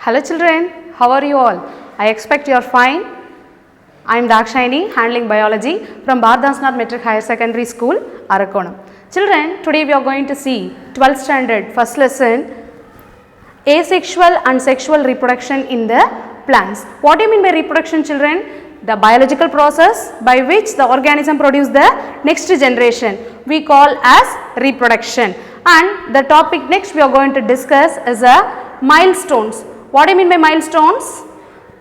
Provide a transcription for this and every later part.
Hello children, how are you all? I expect you are fine. I am Dakshayani, handling biology from Bardhansnath Metric Higher Secondary School, Arakonam. Children, today we are going to see 12th standard first lesson, asexual and sexual reproduction in the plants. What do you mean by reproduction, children? The biological process by which the organism produce the next generation we call as reproduction. And the topic next we are going to discuss is milestones. What do you mean by milestones?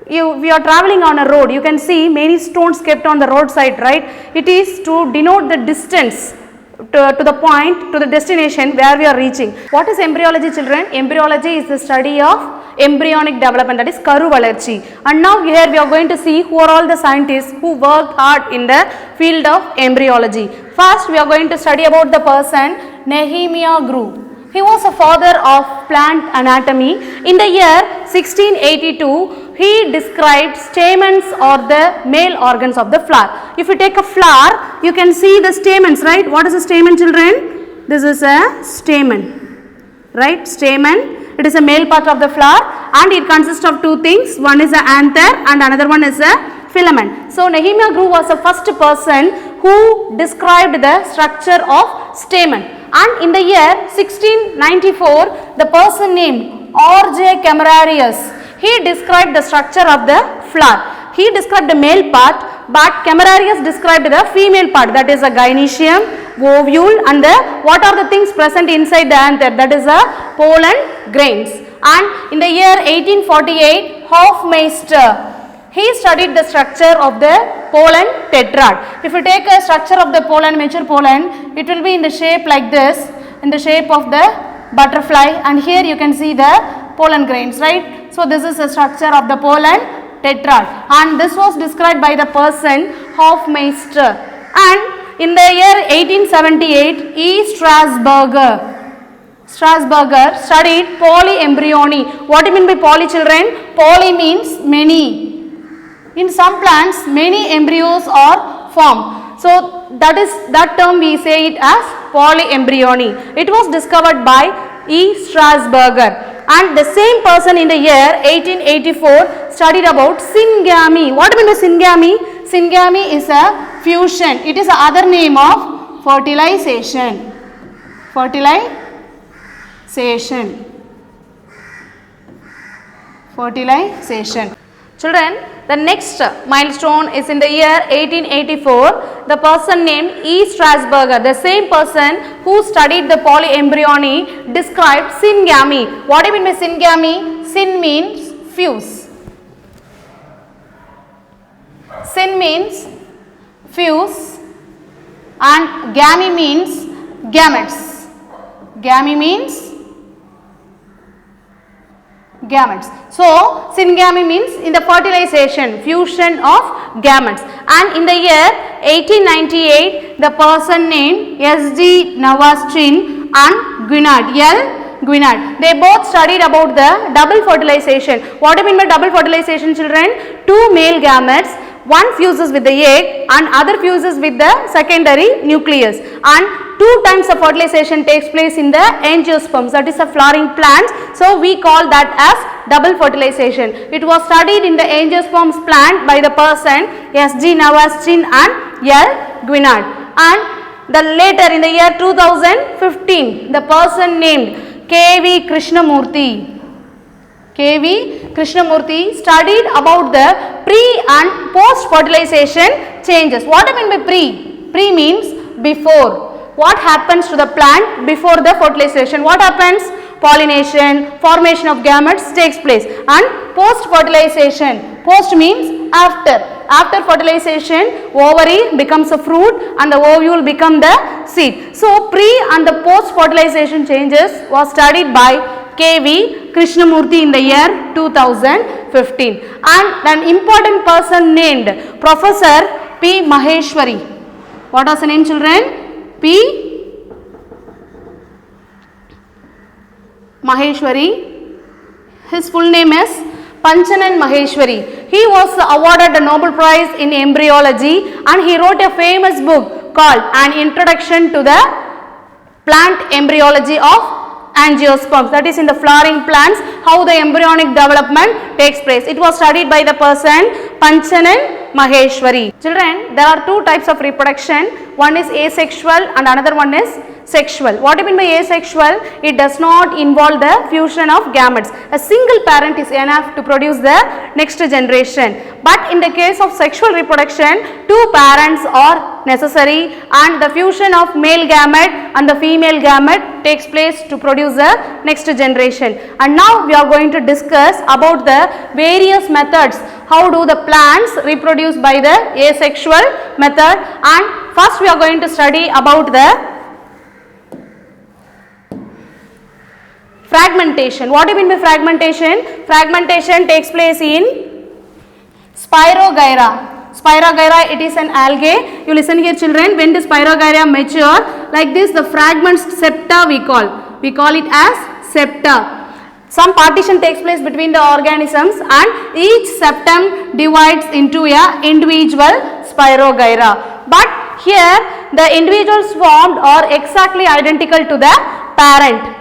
We are traveling on a road, you can see many stones kept on the roadside, right? It is to denote the distance to the point, to the destination where we are reaching. What is embryology, children? Embryology is the study of embryonic development, that is Karu Valarchi. And now here we are going to see who are all the scientists who worked hard in the field of embryology. First we are going to study about the person Nehemiah Grew. He was a father of plant anatomy. In the year 1682, he described stamens or the male organs of the flower. If you take a flower, you can see the stamens, right? What is a stamen, children? This is a stamen, right? Stamen. It is a male part of the flower and it consists of two things. One is an anther and another one is a filament. So, Nehemiah Grew was the first person who described the structure of stamen. And in the year 1694, the person named R.J. Camerarius, he described the structure of the flower. He described the male part, but Camerarius described the female part, that is a gynoecium, ovule, and what are the things present inside the anther, that is a pollen grains. And in the year 1848, Hofmeister, he studied the structure of the pollen tetrad. If you take a structure of the pollen, mature pollen, it will be in the shape like this, in the shape of the butterfly, and here you can see the pollen grains, right? So this is the structure of the pollen tetrad, and this was described by the person Hofmeister. And in the year 1878, E. Strasburger studied polyembryony. What do you mean by poly, children? Poly means many. In some plants, many embryos are formed. So that term we say it as polyembryony. It was discovered by E. Strasburger. And the same person in the year 1884 studied about syngamy. What do you mean by syngamy? Syngamy is a fusion. It is the other name of fertilization. Fertilization. Children, the next milestone is in the year 1884. The person named E. Strasburger, the same person who studied the polyembryony, described syngamy. What do you mean by syngamy? Syn means fuse. Syn means fuse and gamy means gametes. Gamy means gametes. So, syngamy means in the fertilization, fusion of gametes. And in the year 1898, the person named S.G. Navastrin and Guinard, they both studied about the double fertilization. What do you mean by double fertilization, children? Two male gametes, one fuses with the egg and other fuses with the secondary nucleus, and two times the fertilization takes place in the angiosperms, that is a flowering plant. So we call that as double fertilization. It was studied in the angiosperms plant by the person S.G. Navastrin and L. Guinard. And the later in the year 2015, the person named K.V. Krishnamurthy studied about the pre and post fertilization changes. What do you mean by pre? Pre means before. What happens to the plant before the fertilization? What happens? Pollination, formation of gametes takes place. And post fertilization, post means after. After fertilization, ovary becomes a fruit and the ovule become the seed. So pre and the post fertilization changes was studied by K.V. Krishnamurthy in the year 2015. And an important person named Professor P. Maheshwari. What was the name, children? P. Maheshwari. His full name is Panchanan Maheshwari. He was awarded the Nobel Prize in Embryology and he wrote a famous book called An Introduction to the Plant Embryology of angiosperms, that is in the flowering plants, how the embryonic development takes place. It was studied by the person Panchanan Maheshwari. Children, there are two types of reproduction. One is asexual and another one is sexual. What do you mean by asexual? It does not involve the fusion of gametes. A single parent is enough to produce the next generation. But in the case of sexual reproduction, two parents are necessary and the fusion of male gamete and the female gamete takes place to produce the next generation. And now we are going to discuss about the various methods. How do the plants reproduce by the asexual method, and first we are going to study about the fragmentation. What do you mean by fragmentation? Fragmentation takes place in Spirogyra. Spirogyra, it is an algae. You listen here children, when the Spirogyra mature, like this the fragments septa we call it as septa. Some partition takes place between the organisms and each septum divides into a individual Spirogyra. But here the individuals formed are exactly identical to the parent.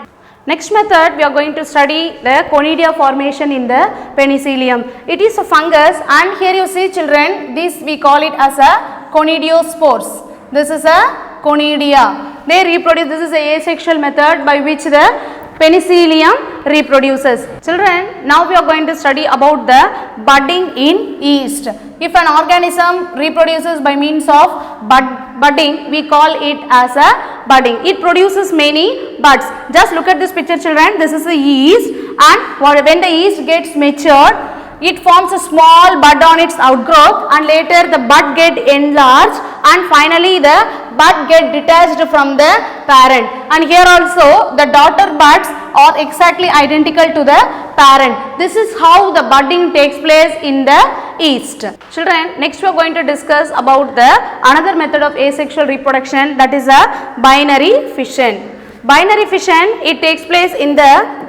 Next method we are going to study the conidia formation in the penicillium. It is a fungus and here you see children, this we call it as a conidiospores. This is a conidia. They reproduce, this is a asexual method by which the penicillium reproduces. Children, now we are going to study about the budding in yeast. If an organism reproduces by means of budding, we call it as a budding. It produces many buds. Just look at this picture children, this is the yeast, and when the yeast gets matured, it forms a small bud on its outgrowth and later the bud get enlarged and finally the bud get detached from the parent. And here also the daughter buds are exactly identical to the parent. This is how the budding takes place in the yeast. Children, next we are going to discuss about the another method of asexual reproduction, that is a binary fission. Binary fission, it takes place in the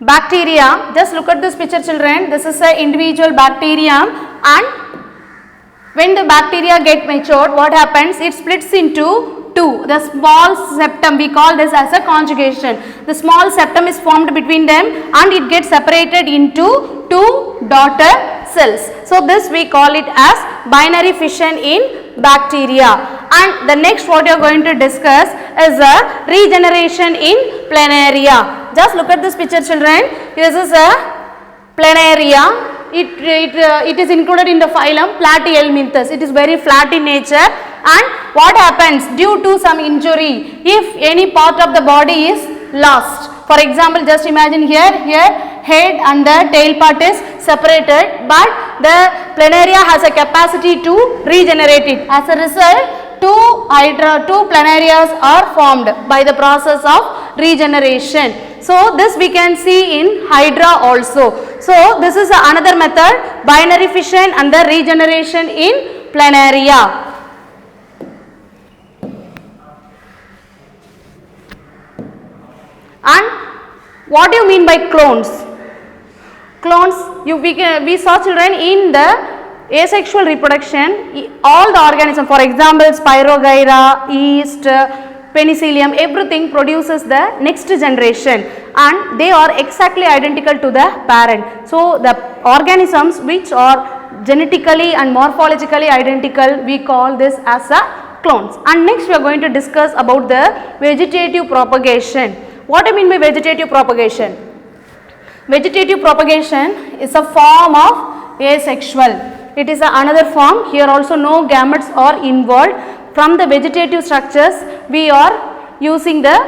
bacteria. Just look at this picture children, this is an individual bacterium and when the bacteria get matured, what happens? It splits into two. The small septum, we call this as a conjugation. The small septum is formed between them and it gets separated into two daughter cells. So this we call it as binary fission in bacteria. And the next what you are going to discuss is a regeneration in planaria. Just look at this picture children, this is a planaria. It is included in the phylum Platyhelminthes. It is very flat in nature and what happens due to some injury, if any part of the body is lost. For example, just imagine here head and the tail part is separated, but the planaria has a capacity to regenerate it. As a result, two planarias are formed by the process of regeneration. So this we can see in Hydra also. So this is another method, binary fission and the regeneration in planaria. And what do you mean by clones? Clones, we saw children in the asexual reproduction, all the organisms, for example Spirogyra, yeast, penicillium, everything produces the next generation and they are exactly identical to the parent. So the organisms which are genetically and morphologically identical, we call this as a clones. And next we are going to discuss about the vegetative propagation. What I mean by vegetative propagation? Vegetative propagation is a form of asexual. It is another form. Here also no gametes are involved. From the vegetative structures, we are using the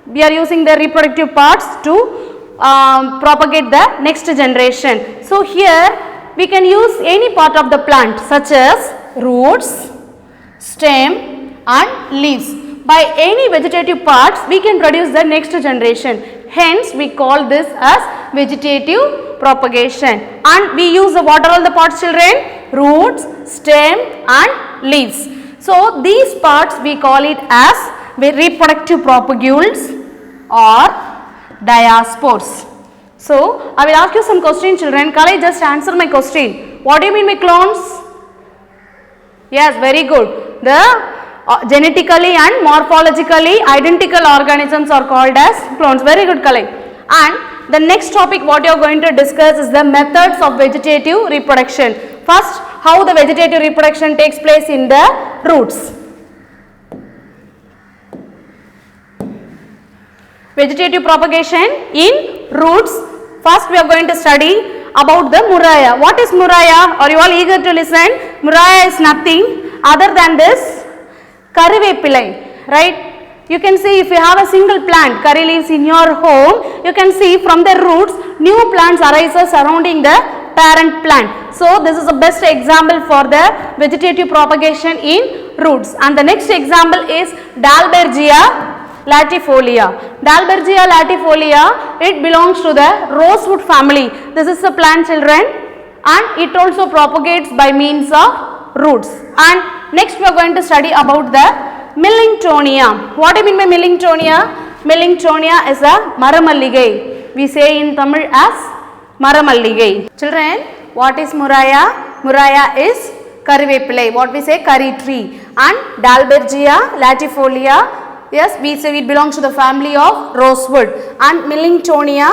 reproductive parts to propagate the next generation. So here we can use any part of the plant such as roots, stem and leaves. By any vegetative parts we can produce the next generation. Hence we call this as vegetative propagation. And we use what are all the parts children? Roots, stem and leaves. So these parts we call it as reproductive propagules or diaspores. So I will ask you some question children. Can I just answer my question? What do you mean by clones? Yes, very good. The genetically and morphologically identical organisms are called as clones. Very good, Kalai. And the next topic what you are going to discuss is the methods of vegetative reproduction. First, how the vegetative reproduction takes place in the roots. Vegetative propagation in roots. First we are going to study about the Murraya. What is Murraya? Are you all eager to listen? Murraya is nothing other than this Karivepillai, right? You can see if you have a single plant, curry leaves in your home, you can see from the roots new plants arises surrounding the parent plant. So this is the best example for the vegetative propagation in roots. And the next example is Dalbergia latifolia. Dalbergia latifolia, it belongs to the rosewood family. This is the plant, children, and it also propagates by means of roots. And next we are going to study about the Millingtonia. What do you mean by Millingtonia? Millingtonia is a Maramalligai. We say in Tamil as Maramalligai. Children, what is Murraya? Murraya is Karivepillai. What we say, curry tree. And Dalbergia latifolia, yes, we say it belongs to the family of rosewood. And Millingtonia,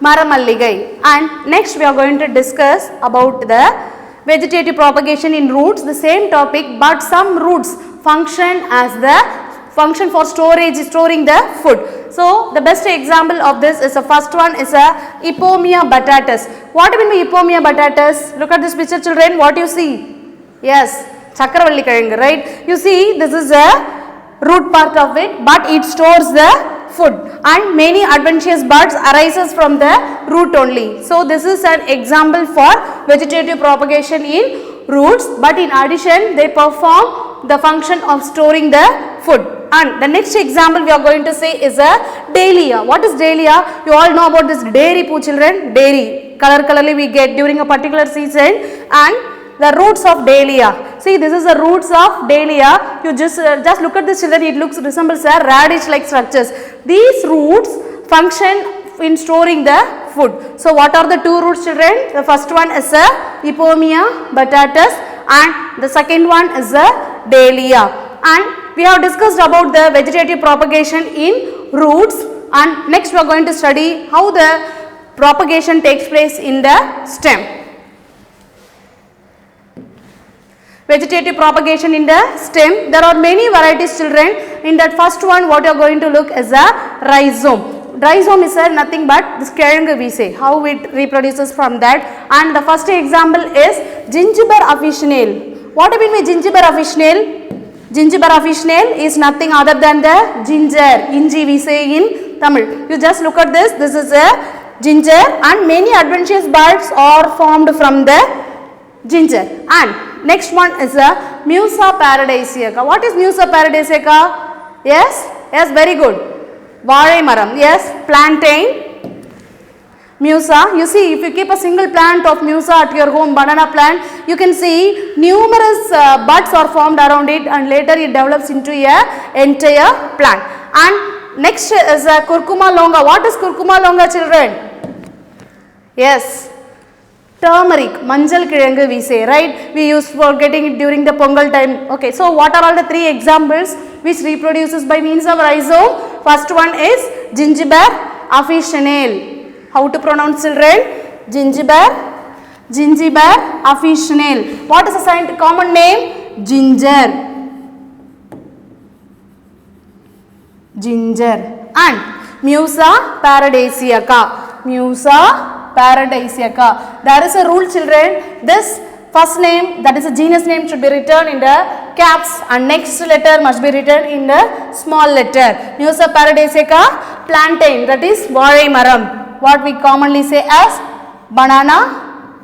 Maramalligai. And next we are going to discuss about the vegetative propagation in roots, the same topic, but some roots function as the function for storage, storing the food. So the best example of this is the first one is a Ipomoea batatas. What do you mean by Ipomoea batatas? Look at this picture, children. What you see? Yes, Chakravalli Kazhanga, right? You see this is a root part of it, but it stores the food, and many adventitious buds arises from the root only. So this is an example for vegetative propagation in roots, but in addition they perform the function of storing the food. And the next example we are going to say is a dahlia. What is dahlia? You all know about this dairy poo, children. Dairy, colorly we get during a particular season, and the roots of dahlia. See, this is the roots of dahlia. You just look at this, children. It resembles a radish like structures. These roots function in storing the food. So what are the two roots, children? The first one is a Ipomoea batatas, and the second one is a dahlia. And we have discussed about the vegetative propagation in roots, and next we are going to study how the propagation takes place in the stem. Vegetative propagation in the stem, there are many varieties, children. In that first one what you are going to look is a rhizome. Rhizome is nothing but this Keranga we say, how it reproduces from that. And the first example is Gingiber officinale. What do you mean by Gingiber officinale? Gingiber officinale is nothing other than the ginger, inji we say in Tamil. You just look at this, this is a ginger, and many adventitious buds are formed from the ginger. And next one is a Musa paradisiaca. What is Musa paradisiaca? Yes, yes, very good. Varai maram, yes, plantain. Musa, you see, if you keep a single plant of Musa at your home, banana plant, you can see numerous buds are formed around it, and later it develops into a entire plant. And next is a Curcuma longa. What is Curcuma longa, children? Yes, turmeric, manjal kilangu we say, right? We use for getting it during the Pongal time. Okay, so what are all the three examples which reproduces by means of rhizome? First one is Gingiber officinale. How to pronounce, children? Gingiber officinale. What is the common name? Ginger. Ginger. And Musa paradisiaca. Musa paradisiaca. There is a rule, children. This first name, that is a genus name, should be written in the caps, and next letter must be written in the small letter. Musa paradisiaca, plantain, that is Varai maram. What we commonly say as banana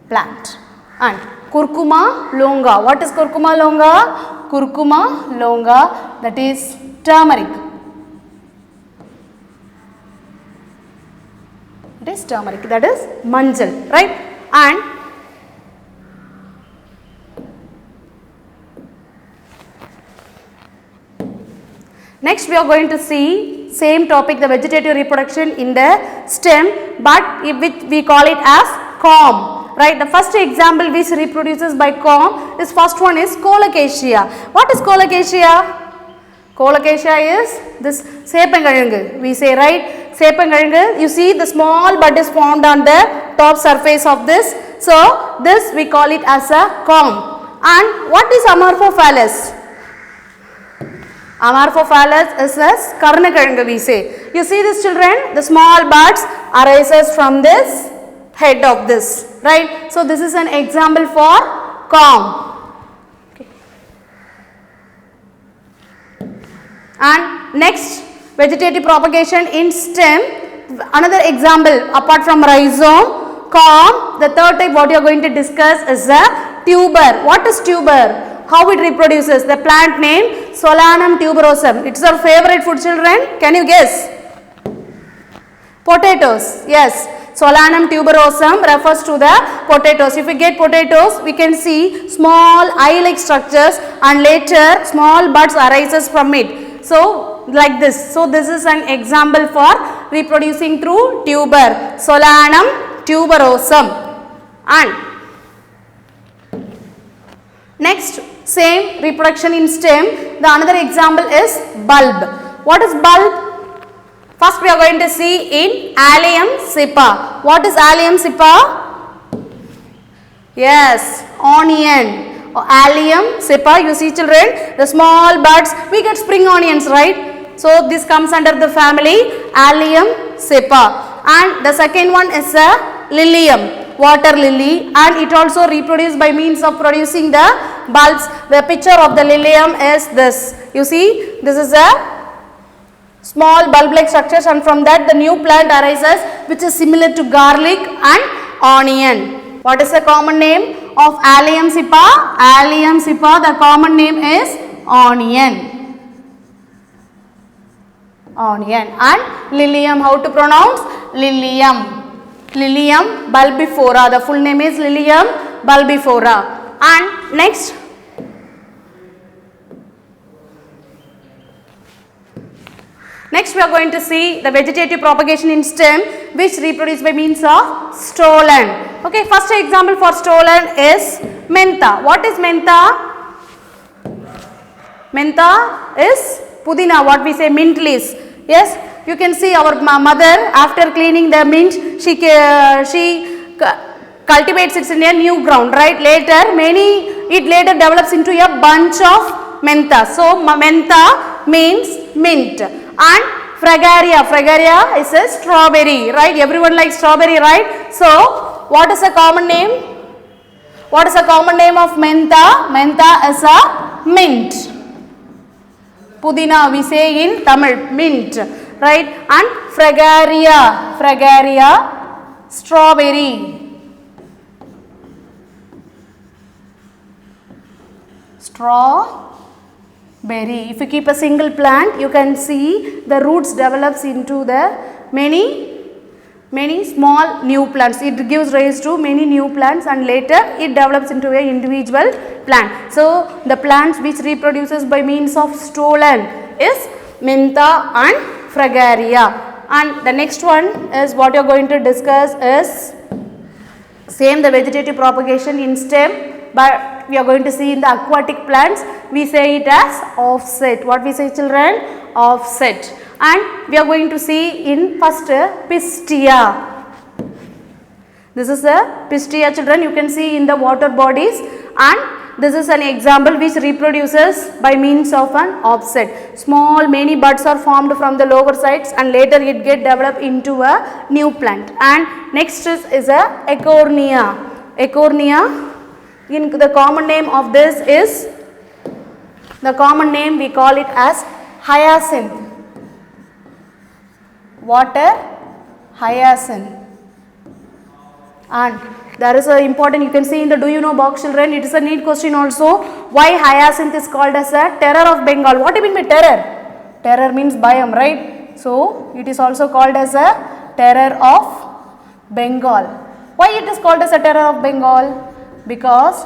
plant. And Curcuma longa. What is Curcuma longa? Curcuma longa, that is turmeric. It is turmeric, that is manjal, right? And next we are going to see same topic, the vegetative reproduction in the stem, but we call it as corm. right? The first example which reproduces by comb is first one is colocasia. What is colocasia? Colocasia is this sepangazhangu, we say, right? Sepangazhangu, you see the small bud is formed on the top surface of this. So, this we call it as a comb. And what is Amorphophallus? Amorphophallus is a karnakazhangu, we say. You see this, children, the small buds arises from this head of this, right? So, this is an example for comb. And next, vegetative propagation in stem, another example apart from rhizome, comb, the third type what you are going to discuss is a tuber. What is tuber? How it reproduces? The plant name Solanum tuberosum. It's our favorite food, children. Can you guess? Potatoes. Yes. Solanum tuberosum refers to the potatoes. If we get potatoes, we can see small eye-like structures and later small buds arises from it. So, like this. So, this is an example for reproducing through tuber, Solanum tuberosum. And next, same reproduction in stem. The another example is bulb. What is bulb? First, we are going to see in Allium cepa. What is Allium cepa? Yes, onion. Allium cepa, you see, children, the small buds, we get spring onions, right? So, this comes under the family Allium cepa. And the second one is a lilium, water lily, and it also reproduces by means of producing the bulbs. The picture of the lilium is this. You see, this is a small bulb-like structures, and from that the new plant arises which is similar to garlic and onion. What is the common name of Allium cepa? Allium cepa, the common name is onion. Onion. And lilium, how to pronounce? Lilium. Lilium bulbifora, the full name is Lilium bulbifora. And next, we are going to see the vegetative propagation in stem which reproduce by means of stolon. Okay, first example for stolon is mentha. What is mentha? Mentha is pudina, what we say mint leaves. Yes, you can see our mother after cleaning the mint, she cultivates it in a new ground, right? It later develops into a bunch of mentha. So, mentha means mint. And fragaria is a strawberry, right? Everyone likes strawberry, right? So, what is the common name? What is the common name of mentha? Mentha is a mint. Pudina we say in Tamil, mint, right? And fragaria, strawberry. Strawberry. If you keep a single plant, you can see the roots develops into the many small new plants. It gives rise to many new plants and later it develops into an individual plant. So, the plants which reproduces by means of stolon is mentha and fragaria. And the next one is what you are going to discuss is same the vegetative propagation in stem, but we are going to see in the aquatic plants, we say it as offset. What we say, children? Offset. And we are going to see in first pistia. This is a pistia, children, you can see in the water bodies, and this is an example which reproduces by means of an offset. Small many buds are formed from the lower sides and later it get developed into a new plant. And next is a Eichhornia. Eichhornia, in the common name of this is, the common name we call it as hyacinth. Water hyacinth. And there is a important, you can see in the do you know box, children, it is a neat question also. Why hyacinth is called as a terror of Bengal? What do you mean by terror? Terror means Bhayam, right? So, it is also called as a terror of Bengal. Why it is called as a terror of Bengal? Because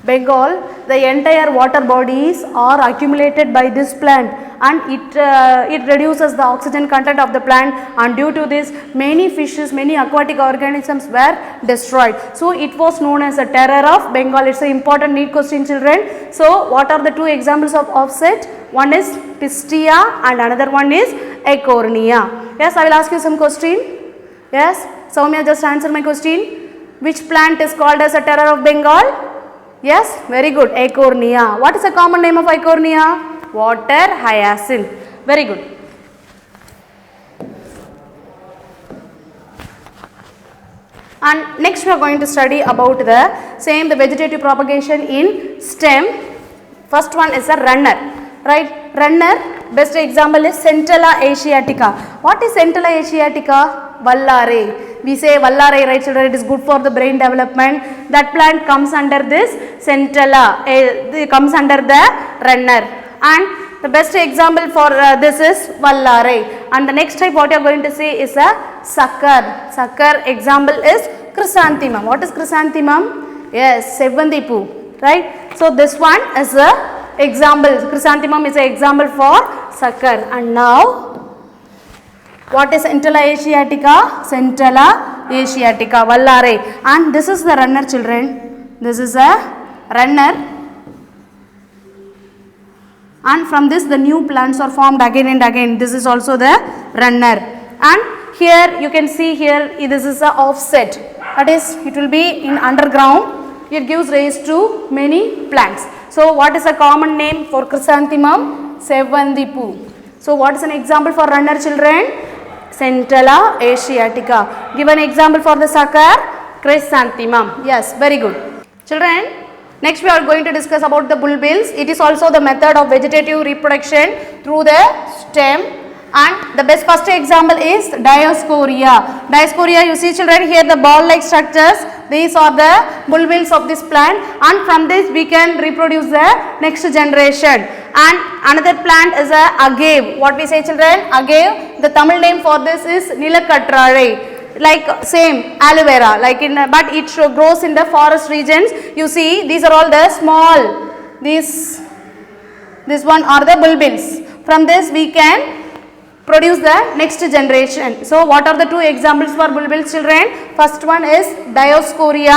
Bengal, the entire water bodies are accumulated by this plant, and it reduces the oxygen content of the plant, and due to this many fishes, many aquatic organisms were destroyed. So it was known as the terror of Bengal. It's an important NEET question, children. So what are the two examples of offset? One is Pistia and another one is Acornia. Yes, I will ask you some question. Yes, Soumya, just answer my question. Which plant is called as a terror of Bengal? Yes, very good. Acornia. What is the common name of Acornia? Water hyacinth. Very good. And next we are going to study about the vegetative propagation in stem. First one is a runner, right? Runner, best example is Centella asiatica. What is Centella asiatica? Vallare. We say Vallare, right children, it is good for the brain development. That plant comes under this Centella, it comes under the runner. And the best example for this is Vallare. And the next type what you are going to say is a sucker. Sucker example is chrysanthemum. What is chrysanthemum? Yes, Sevanthi, right? So this one is a example. Chrysanthemum is an example for sucker. And now, what is Centella asiatica? Centella asiatica, Vallare. And this is the runner, children. This is a runner. And from this the new plants are formed again and again. This is also the runner. And here you can see here this is a offset. That is, it will be in underground. It gives rays to many plants. So what is a common name for chrysanthemum? Sevanthi. So what is an example for runner, children? Centella asiatica. Give an example for the sucker, chrysanthemum. Yes, very good. Children, next we are going to discuss about the bulbils. It is also the method of vegetative reproduction through the stem. And the best first example is Dioscorea. Dioscorea, you see children here the ball like structures. These are the bulbils of this plant, and from this we can reproduce the next generation. And another plant is a agave. What we say children? Agave. The Tamil name for this is Nilakatrare. Like same aloe vera, like but it grows in the forest regions. You see these are all the small. This one are the bulbils. From this we can produce the next generation. So what are the two examples for bulbils, children? First one is Dioscorea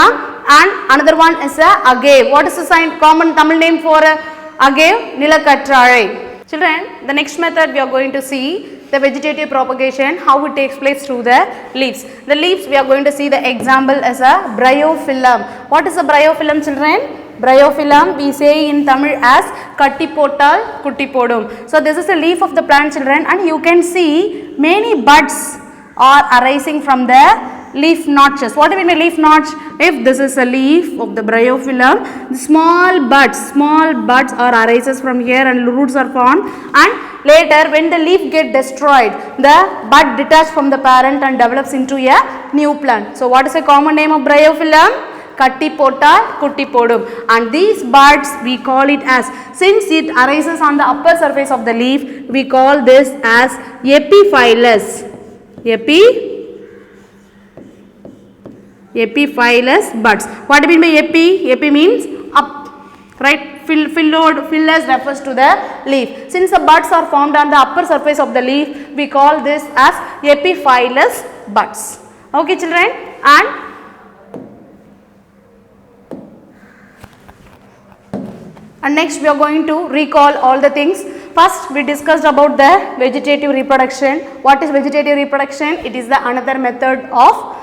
and another one is agave. What is the common Tamil name for agave? Nilakatrare. Children, the next method we are going to see the vegetative propagation, how it takes place through the leaves. The leaves we are going to see the example as a bryophyllum. What is a bryophyllum, children? Bryophyllum we say in Tamil as Kattipotal Kuttipodum. So this is a leaf of the plant, children, and you can see many buds are arising from the leaf notches. What do we mean by leaf notch? If this is a leaf of the bryophyllum, the small buds are arises from here and roots are formed, and later when the leaf get destroyed, the bud detached from the parent and develops into a new plant. So what is the common name of bryophyllum? Kattipotal Kuttipodum. And these buds we call it as, since it arises on the upper surface of the leaf, we call this as epiphyllous. Epiphyllous buds. What do you mean by epi? Epi means up, right? Phyllos refers to the leaf. Since the buds are formed on the upper surface of the leaf, we call this as epiphyllous buds. Okay, children? And next we are going to recall all the things. First we discussed about the vegetative reproduction. What is vegetative reproduction? It is the another method of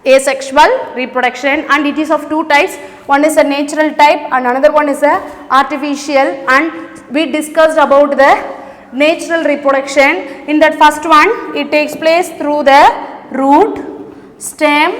asexual reproduction, and it is of two types. One is a natural type and another one is a artificial, and we discussed about the natural reproduction. In that first one, it takes place through the root, stem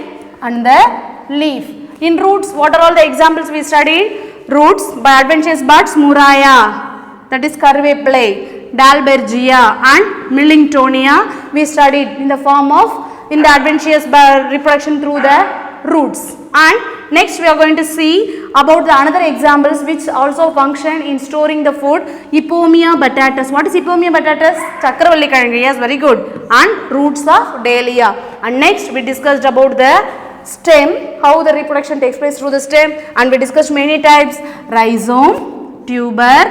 and the leaf. In roots, what are all the examples we studied? Roots by adventitious buds, Murraya, that is Curvepalae, Dalbergia and Millingtonia we studied in the form of in the adventitious reproduction through the roots. And next we are going to see about the another examples which also function in storing the food. Ipomoea batatas. What is Ipomoea batatas? Chakravalli, yes, very good. And roots of Dahlia. And next we discussed about the stem, how the reproduction takes place through the stem, and we discussed many types: rhizome, tuber,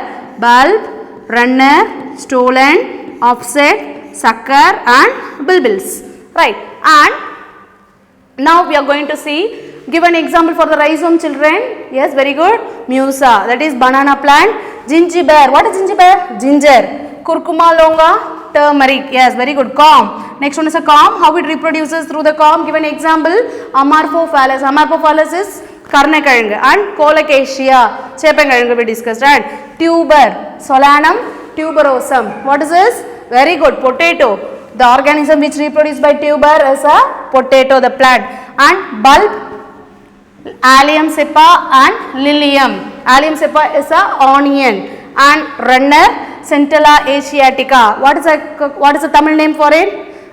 bulb, runner, stolon, offset, sucker and bulbils, right? And now we are going to see, give an example for the rhizome, children. Yes, very good. Musa, that is banana plant. Gingiber, what is gingiber? Ginger. Curcuma longa, turmeric. Yes, very good. Corm, next one is a corm. How it reproduces through the corm? Give an example. Amorphophallus, amorphophallus is karnakazhangu, and colocasia, cheppangazhangu we discussed. And tuber, solanum tuberosum. What is this? Very good. Potato, the organism which reproduces by tuber is a potato, the plant. And bulb, allium cepa and lilium. Allium cepa is a onion. And runner, Centella asiatica. What is the Tamil name for it?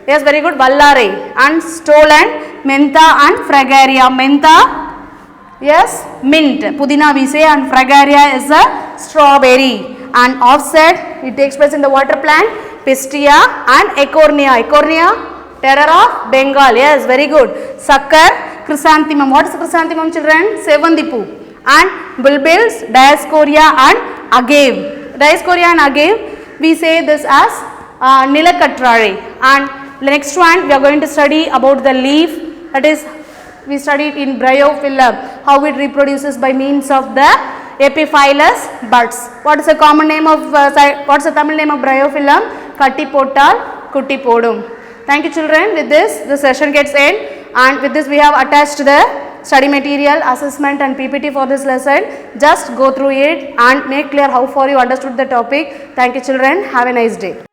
Yes, very good. Vallare. And stolon, mentha and fragaria. Mentha, yes, mint. Pudina we say, and fragaria is a strawberry. And offset, it takes place in the water plant, pistia and ecornia. Ecornia, terror of Bengal. Yes, very good. Sucker, chrysanthemum. What is chrysanthemum, children? Sevandipu. And bulbils, diascoria and agave. Diascoria and agave, we say this as Nilakatrare. And the next one, we are going to study about the leaf. That is, we studied in Bryophyllum, how it reproduces by means of the epiphyllous buds. What is the common name of, what is the Tamil name of Bryophyllum? Kattipotal Kuttipodum. Thank you, children. With this, the session gets end, and with this we have attached the study material, assessment and PPT for this lesson. Just go through it and make clear how far you understood the topic. Thank you, children. Have a nice day.